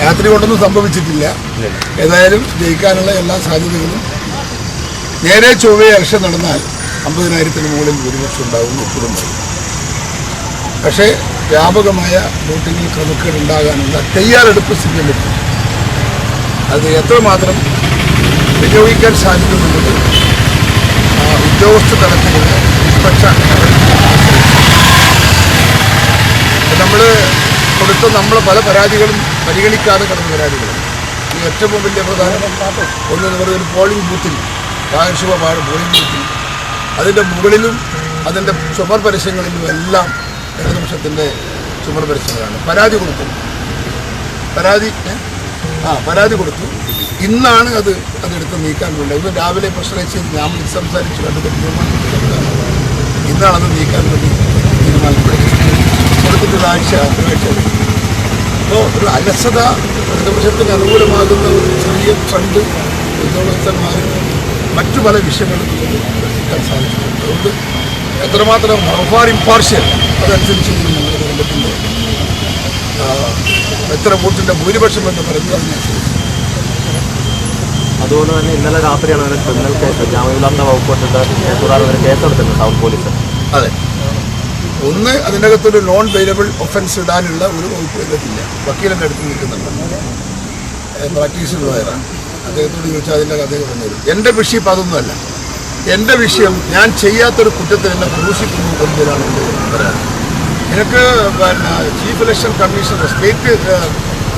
രാത്രി കൊണ്ടൊന്നും സംഭവിച്ചിട്ടില്ല. ഏതായാലും ജയിക്കാനുള്ള എല്ലാ സാധ്യതകളും നേരെ ചൊവ്വേ ഇലക്ഷൻ നടന്നാൽ 50,000-ന് മുകളിൽ ഭൂരിപക്ഷം ഉണ്ടാകുമെന്ന് എപ്പോഴും പറയും. പക്ഷേ വ്യാപകമായ വോട്ടിങ്ങിൽ ക്രമക്കേട് ഉണ്ടാകാനുള്ള തയ്യാറെടുപ്പ് CPM അത് എത്രമാത്രം വിനിയോഗിക്കാൻ സാധിക്കുന്നുള്ളത് ഉദ്യോഗസ്ഥ തലത്തിലുള്ള നിഷ്പക്ഷ നമ്മൾ കൊടുത്ത നമ്മളെ പല പരാതികളും പരിഗണിക്കാതെ കിടന്ന പരാതികളാണ്. ഈ ഏറ്റവും വലിയ പ്രധാനം ഒന്നെന്ന് പറയുന്ന ഒരു പോളിംഗ് ബൂത്തിൽ കാര്യക്ഷമമാണ് പോളിംഗ് ബൂത്തിൽ അതിൻ്റെ മുകളിലും അതിൻ്റെ ചുമർ പരസ്യങ്ങളിലും എല്ലാം ഇടതുപക്ഷത്തിൻ്റെ ചുമർ പരസ്യങ്ങളാണ്. പരാതി കൊടുത്തു. ഇന്നാണ് അതെടുത്ത് നീക്കാൻ വേണ്ടി. ഒന്ന് രാവിലെ പ്രശ്നം ഞാൻ സംസാരിച്ച് കണ്ടിട്ട് ഇന്നാണത് നീക്കാൻ വേണ്ടി തീരുമാനപ്പെടുത്തി കൊടുത്തിട്ട് ആഴ്ച. അപ്പോൾ ഒരു അലസത ഇടതുപക്ഷത്തിന് അനുകൂലമാകുന്ന ഒരു ചെറിയ ഫണ്ട് ഉദ്യോഗസ്ഥന്മാരും മറ്റു പല വിഷയങ്ങളും കിട്ടാൻ സാധിച്ചിട്ടുണ്ട്. അതുകൊണ്ട് എത്രമാത്രം ഫാർ ഇംപാർഷ്യൽ അതനുസരിച്ച് ഞങ്ങളുടെ കുടുംബത്തിൻ്റെ എത്ര വോട്ടിൻ്റെ ഭൂരിപക്ഷം എന്ന് പറയുന്നത് അതിനനുസരിച്ച്. അതുകൊണ്ട് തന്നെ ഇന്നലെ രാത്രിയാണ് അതിന് ക്രിമിനൽ കേസ് ജാമ്യമില്ലാത്ത വകുപ്പിട്ടിട്ട് കേസെടുത്തിട്ടുണ്ട് ടൗൺ പോലീസ്. അതെ, ഒന്ന് അതിൻ്റെ അകത്തൊരു നോൺ വെയിലബിൾ ഒഫൻസ് ഇടാനുള്ള ഒരു വകുപ്പ് ഇതില്ല. വക്കീലിൻ്റെ അടുത്ത് നിൽക്കുന്നുണ്ട്, പ്രാക്ടീസിലുള്ളവരാണ്. അദ്ദേഹത്തോട് ചോദിച്ചാൽ അതിൻ്റെ കഥയൊക്കെ പറഞ്ഞുതരും. എൻ്റെ വിഷയം ഇപ്പം അതൊന്നുമല്ല. എൻ്റെ വിഷയം ഞാൻ ചെയ്യാത്തൊരു കുറ്റത്തിന് എന്നെ ക്രൂശിക്കുന്നു എന്നതിലാണ് എൻ്റെ പരാതി. എനിക്ക് chief election commissioner, state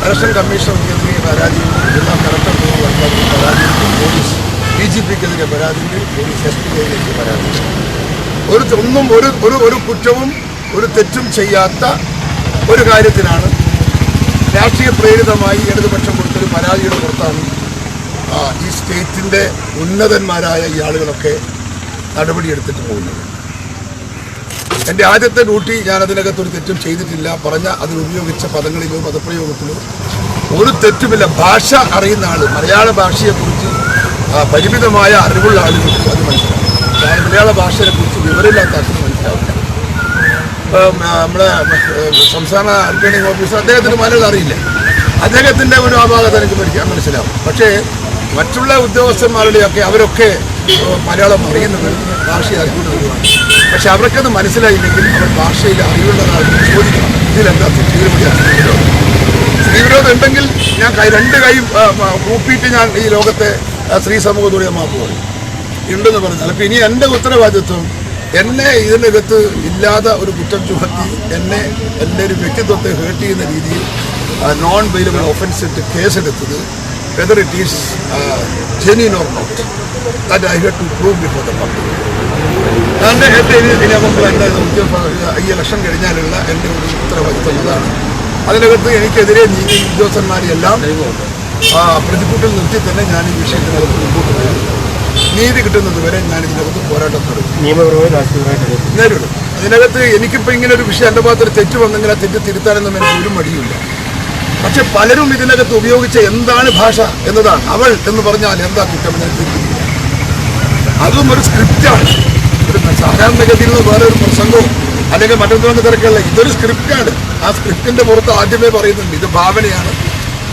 election കമ്മീഷണർക്കെതിരെ പരാതിയുണ്ട്, ജില്ലാ കളക്ടർക്കെതിരെ പരാതിയുണ്ട്, പോലീസ് DGPക്കെതിരെ പരാതിയുണ്ട്, പോലീസ് SP-ക്കെതിരെ പരാതിയുണ്ട്. ഒരു കുറ്റവും ഒരു തെറ്റും ചെയ്യാത്ത ഒരു കാര്യത്തിനാണ് രാഷ്ട്രീയ പ്രേരിതമായി ഇടതുപക്ഷം കൊടുത്തൊരു പരാതിയുടെ പുറത്താണ് ഈ സ്റ്റേറ്റിൻ്റെ ഉന്നതന്മാരായ ഈ ആളുകളൊക്കെ നടപടിയെടുത്തിട്ട് പോകുന്നത്. എൻ്റെ ആദ്യത്തെ ഡ്യൂട്ടി ഞാനതിനകത്തൊരു തെറ്റും ചെയ്തിട്ടില്ല. അതിലുപയോഗിച്ച പദങ്ങളിലോ പദപ്രയോഗത്തിലോ ഒരു തെറ്റുമില്ല. ഭാഷ അറിയുന്ന ആൾ, മലയാള ഭാഷയെക്കുറിച്ച് പരിമിതമായ അറിവുള്ള ആളുകൾക്ക് അത് മനസ്സിലാവും. മലയാള ഭാഷയെക്കുറിച്ച് വിവരമില്ലാത്ത ആൾക്ക് മനസ്സിലാവില്ല. നമ്മുടെ സംസ്ഥാന റിട്ടേണിംഗ് ഓഫീസർ അദ്ദേഹത്തിന് മലയാളം അറിയില്ല. അദ്ദേഹത്തിൻ്റെ ഒരു അപാകത എനിക്ക് മനസ്സിലാവും. പക്ഷേ മറ്റുള്ള ഉദ്യോഗസ്ഥന്മാരുടെയൊക്കെ അവരൊക്കെ മലയാളം അറിയുന്നവർ, ഭാഷയെ അറിവുള്ളവരുമാണ്. പക്ഷെ അവർക്കത് മനസ്സിലായില്ലെങ്കിൽ അവർ ഭാഷയിൽ അറിവുള്ളതാണ് ചോദിക്കണം. ഇതിലെന്താ സ്ത്രീവിരോധം ഉണ്ടെങ്കിൽ ഞാൻ രണ്ട് കൈ കൂപ്പിയിട്ട് ഞാൻ ഈ ലോകത്തെ സ്ത്രീ സമൂഹത്തോടെ മാപ്പുകൾ ഉണ്ടെന്ന് പറഞ്ഞാൽ. അപ്പോൾ ഇനി എൻ്റെ ഉത്തരവാദിത്വം എന്നെ ഇതിനകത്ത് ഇല്ലാതെ ഒരു കുറ്റം ചുമത്തി എൻ്റെ ഒരു വ്യക്തിത്വത്തെ ഹേർട്ട് ചെയ്യുന്ന രീതിയിൽ നോൺ വെയിലബിൾ ഒഫൻസ് ഇട്ട് കേസെടുത്തത് whether it is genuine or not, that I have to prove before the public. ഈ ഇലക്ഷൻ കഴിഞ്ഞാലുള്ള എൻ്റെ ഒരു ഉത്തരവാദിത്വം അതാണ്. അതിനകത്ത് എനിക്കെതിരെ നീതി ഉദ്യോഗസ്ഥന്മാരെല്ലാം പ്രതികൂട്ടിൽ നിർത്തി തന്നെ ഞാൻ ഈ വിഷയത്തിനകത്ത് മുമ്പോട്ട് പോകും. നീതി കിട്ടുന്നത് വരെ ഞാൻ ഇതിനകത്ത് പോരാട്ടം തുടരും, നേരിടും. അതിനകത്ത് എനിക്കിപ്പോൾ ഇങ്ങനെ ഒരു വിഷയം എൻ്റെ ഭാഗത്തൊരു തെറ്റ് വന്നെങ്കിൽ ആ തെറ്റ് തിരുത്താനൊന്നും എനിക്ക് ഒരു മടിയില്ല. പക്ഷെ പലരും ഇതിനകത്ത് ഉപയോഗിച്ച എന്താണ് ഭാഷ എന്നതാണ്. അവൾ എന്ന് പറഞ്ഞാൽ എന്താ കുറ്റമെന്ന് തിരിക്കില്ല. അതും ഒരു സ്ക്രിപ്റ്റാണ്. ഒരു സാധാരണഗതിയിൽ നിന്ന് വേറെ ഒരു പ്രസംഗവും അല്ലെങ്കിൽ മറ്റൊന്നും തിരക്കല്ല. ഇതൊരു സ്ക്രിപ്റ്റാണ്. ആ സ്ക്രിപ്റ്റിൻ്റെ പുറത്ത് ആദ്യമേ പറയുന്നുണ്ട് ഇത് ഭാവനയാണ്,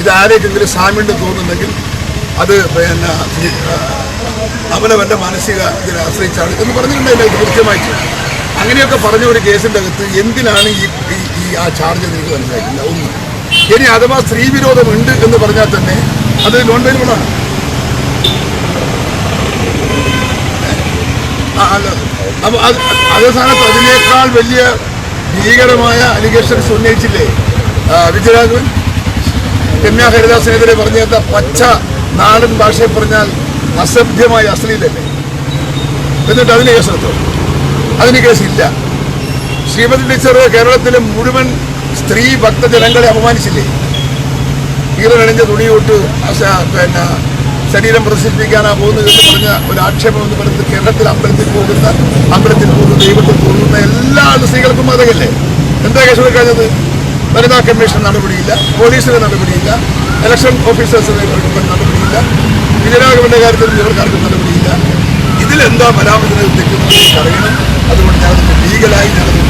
ഇത് ആരെങ്കിലും സാമ്യണ്ട് തോന്നുന്നുണ്ടെങ്കിൽ അത് അവനവൻ്റെ മാനസിക ഇതിനെ ആശ്രയിച്ചാണ് എന്ന് പറഞ്ഞിട്ടുണ്ടെങ്കിൽ കൃത്യമായിട്ട് അങ്ങനെയൊക്കെ പറഞ്ഞ ഒരു കേസിൻ്റെ അകത്ത് എന്തിനാണ് ഈ ആ ചാർജ് എനിക്ക് മനസ്സിലാക്കില്ല. ഒന്ന്, ഇനി അഥവാ സ്ത്രീവിരോധം ഉണ്ട് എന്ന് പറഞ്ഞാൽ തന്നെ അത് നോൺ വെയിലബിളാണ്. അപ്പോൾ അതേ സ്ഥാനത്ത് അതിനേക്കാൾ വലിയ ഭീകരമായ അലിഗേഷൻസ് ഉന്നയിച്ചില്ലേ വിജയരാഘവൻ? രമ്യ ഹരിദാസിനെതിരെ പറഞ്ഞ പച്ച നാടൻ ഭാഷയെ പറഞ്ഞാൽ അസഭ്യമായ അശ്ലീലല്ലേ? എന്നിട്ട് അതിന് കേസെടുത്തോ? അതിന് കേസില്ല. ശ്രീമതി ടീച്ചർ കേരളത്തിലെ മുഴുവൻ സ്ത്രീ ഭക്തജനങ്ങളെ അപമാനിച്ചില്ലേ? ഈറനണിഞ്ഞ തുണിയോട്ട് ശരീരം പ്രദർശിപ്പിക്കാനാ പോകുന്നത് എന്ന് പറഞ്ഞ ഒരു ആക്ഷേപം എന്ന് പറയുന്നത് കേരളത്തിൽ അമ്പലത്തിൽ പോകുന്ന ദൈവത്തിൽ പോകുന്ന എല്ലാ സ്ത്രീകൾക്കും അതല്ലേ? എന്താ കേസ് കൊടുക്കാഞ്ഞത്? വനിതാ കമ്മീഷൻ നടപടിയില്ല, പോലീസിന് നടപടിയില്ല, ഇലക്ഷൻ ഓഫീസേഴ്സിന് നടപടിയില്ല, വിജയരാഘവന്റെ കാര്യത്തിൽ ഇവർക്കാർക്കും നടപടിയില്ല. ഇതിലെന്താ പരാമർശത്തിന് തെറ്റുന്നത് അറിയണം. അതുകൊണ്ട് ഞാനതിൻ്റെ ലീഗലായി ഞാനത്